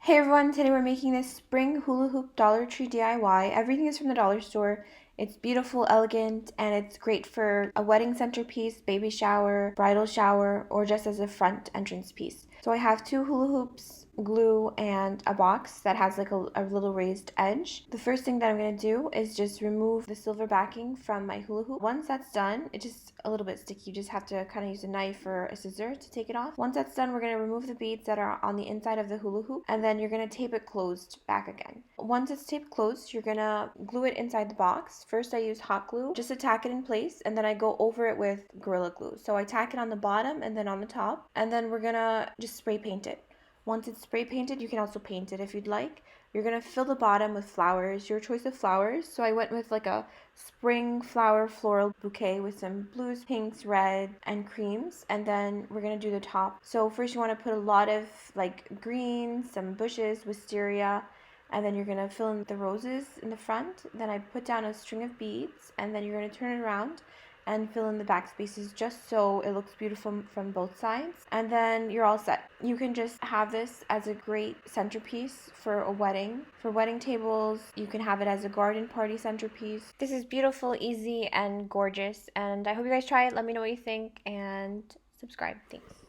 Hey everyone, today we're making this spring hula hoop Dollar Tree DIY. Everything is from the dollar store. It's beautiful, elegant, and it's great for a wedding centerpiece, baby shower, bridal shower, or just as a front entrance piece. So I have two hula hoops, glue, and a box that has like a little raised edge. The first thing that I'm going to do is just remove the silver backing from my hula hoop. Once that's done, it's just a little bit sticky. You just have to kind of use a knife or a scissor to take it off. Once that's done, we're going to remove the beads that are on the inside of the hula hoop, and then you're going to tape it closed back again. Once it's taped closed, you're going to glue it inside the box. First I use hot glue just to tack it in place, and then I go over it with Gorilla Glue. So I tack it on the bottom and then on the top, and then we're gonna just spray paint it. Once it's spray painted, you can also paint it if you'd like. You're gonna fill the bottom with flowers, your choice of flowers. So I went with like a spring flower floral bouquet with some blues, pinks, red, and creams. And then we're gonna do the top. So first you wanna put a lot of like greens, some bushes, wisteria, and then you're gonna fill in the roses in the front. Then I put down a string of beads, and then you're gonna turn it around and fill in the back spaces just so it looks beautiful from both sides. And then you're all set. You can just have this as a great centerpiece for a wedding. For wedding tables, you can have it as a garden party centerpiece. This is beautiful, easy, and gorgeous, and I hope you guys try it. Let me know what you think and subscribe. Thanks.